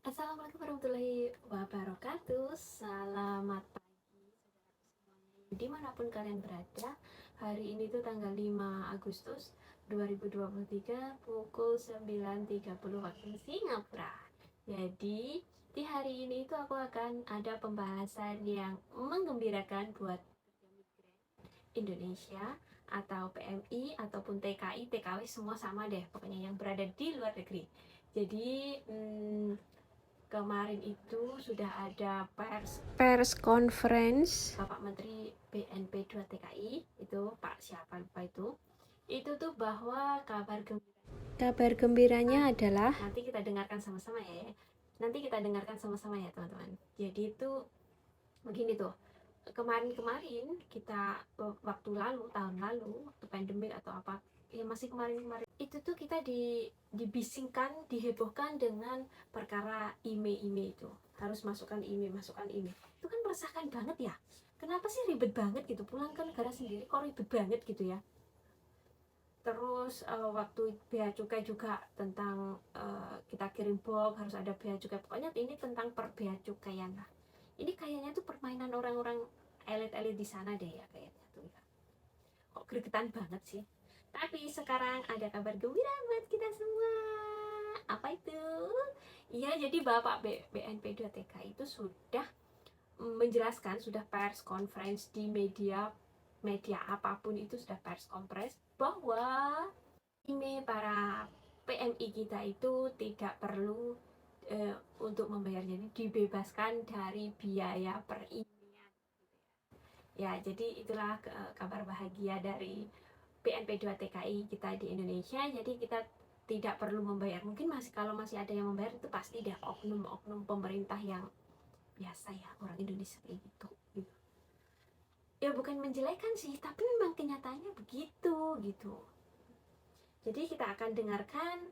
Assalamualaikum warahmatullahi wabarakatuh. Selamat pagi saudaraku semuanya dimanapun kalian berada. Hari ini tuh tanggal 5 Agustus 2023 pukul 9.30 waktu Singapura. Jadi di hari ini itu aku akan ada pembahasan yang menggembirakan buat Indonesia atau PMI ataupun TKI, TKW semua sama deh pokoknya yang berada di luar negeri. Jadi kemarin itu sudah ada pers conference Bapak Menteri BNP 2 TKI itu Pak siapa lupa itu tuh bahwa kabar gembiranya adalah nanti kita dengarkan sama-sama ya teman-teman. Jadi itu begini tuh, kemarin kita waktu lalu tahun lalu waktu pandemik atau apa ya, masih kemarin itu tuh kita dibisingkan, dihebohkan dengan perkara IMEI itu, harus masukkan IMEI itu kan meresahkan banget ya. Kenapa sih ribet banget gitu, pulang ke negara sendiri kok ribet banget gitu ya. Terus waktu bea cukai juga tentang kita kirim box harus ada bea cukai, pokoknya ini tentang bea cukaian lah. Ini kayaknya tuh permainan orang-orang elit-elit di sana deh ya kayaknya tuh ya. Kok gregetan banget sih. Tapi sekarang ada kabar gembira buat kita semua. Apa itu? Iya, jadi Bapak BNP 2 TKI itu sudah menjelaskan, sudah pers conference di media apapun itu, sudah pers conference bahwa ini para PMI kita itu tidak perlu untuk membayarnya, ini dibebaskan dari biaya perimian ya. Jadi itulah kabar bahagia dari BNP 2 TKI kita di Indonesia. Jadi kita tidak perlu membayar. Mungkin kalau masih ada yang membayar itu pasti deh oknum pemerintah yang biasa ya, orang Indonesia kayak gitu. Ya bukan menjelekan sih, tapi memang kenyataannya begitu gitu. Jadi kita akan dengarkan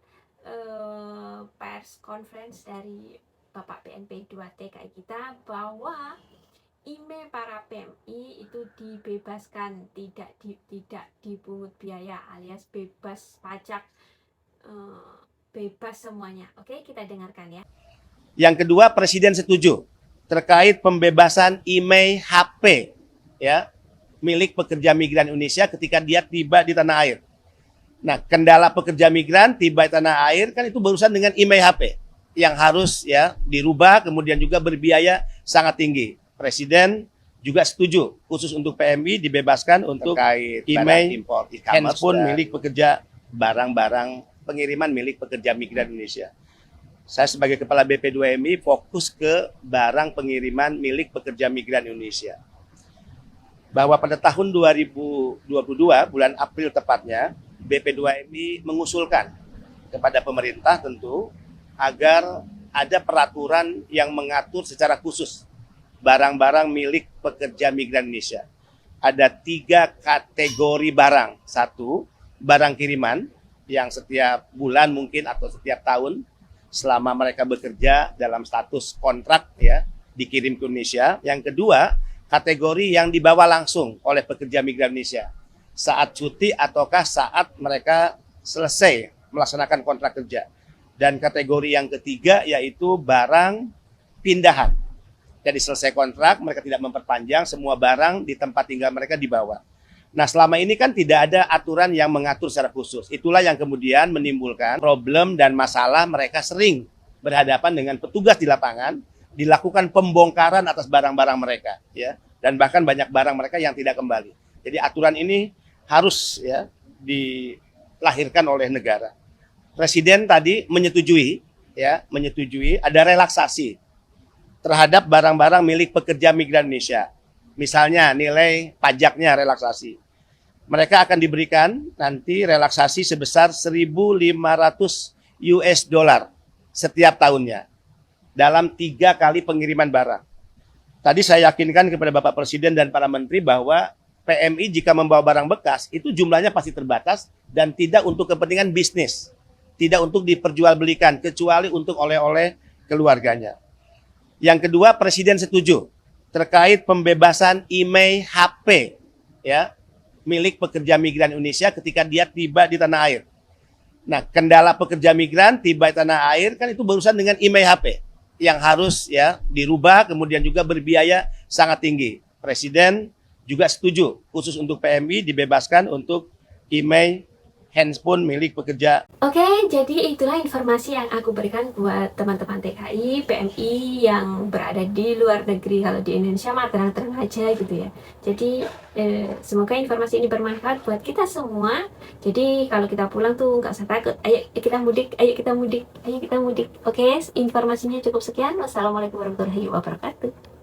pers conference dari Bapak BNP 2 TKI kita bahwa IMEI para PMI itu dibebaskan, tidak dipungut biaya alias bebas pajak, bebas semuanya. Oke, kita dengarkan ya. Yang kedua, Presiden setuju terkait pembebasan IMEI HP ya, milik pekerja migran Indonesia ketika dia tiba di tanah air. Nah, kendala pekerja migran tiba di tanah air kan itu berurusan dengan IMEI HP yang harus ya dirubah, kemudian juga berbiaya sangat tinggi. Presiden juga setuju khusus untuk PMI dibebaskan untuk IMEI impor handphone milik pekerja, barang-barang pengiriman milik pekerja migran Indonesia. Saya sebagai Kepala BP2MI fokus ke barang pengiriman milik pekerja migran Indonesia. Bahwa pada tahun 2022, bulan April tepatnya, BP2MI mengusulkan kepada pemerintah tentu agar ada peraturan yang mengatur secara khusus barang-barang milik pekerja migran Indonesia. Ada 3 kategori barang. 1, barang kiriman yang setiap bulan mungkin atau setiap tahun selama mereka bekerja dalam status kontrak ya dikirim ke Indonesia. Yang kedua, kategori yang dibawa langsung oleh pekerja migran Indonesia saat cuti ataukah saat mereka selesai melaksanakan kontrak kerja. Dan kategori yang ketiga yaitu barang pindahan. Jadi selesai kontrak, mereka tidak memperpanjang, semua barang di tempat tinggal mereka dibawa. Nah, selama ini kan tidak ada aturan yang mengatur secara khusus. Itulah yang kemudian menimbulkan problem dan masalah, mereka sering berhadapan dengan petugas di lapangan, dilakukan pembongkaran atas barang-barang mereka ya, dan bahkan banyak barang mereka yang tidak kembali. Jadi aturan ini harus ya dilahirkan oleh negara. Presiden tadi menyetujui ada relaksasi terhadap barang-barang milik pekerja migran Indonesia. Misalnya nilai pajaknya relaksasi. Mereka akan diberikan nanti relaksasi sebesar 1.500 US dollar setiap tahunnya dalam 3 kali pengiriman barang. Tadi saya yakinkan kepada Bapak Presiden dan para menteri bahwa PMI jika membawa barang bekas itu jumlahnya pasti terbatas dan tidak untuk kepentingan bisnis, tidak untuk diperjualbelikan kecuali untuk oleh-oleh keluarganya. Yang kedua, Presiden setuju terkait pembebasan IMEI HP ya milik pekerja migran Indonesia ketika dia tiba di tanah air. Nah, kendala pekerja migran tiba di tanah air kan itu berurusan dengan IMEI HP yang harus ya dirubah, kemudian juga berbiaya sangat tinggi. Presiden juga setuju khusus untuk PMI dibebaskan untuk email handphone milik pekerja. Oke, jadi itulah informasi yang aku berikan buat teman-teman TKI, PMI yang berada di luar negeri. Kalau di Indonesia mah terang-terang aja gitu ya. Jadi semoga informasi ini bermanfaat buat kita semua. Jadi kalau kita pulang tuh nggak usah takut. Ayo kita mudik, ayo kita mudik, ayo kita mudik. Oke, informasinya cukup sekian. Wassalamualaikum warahmatullahi wabarakatuh.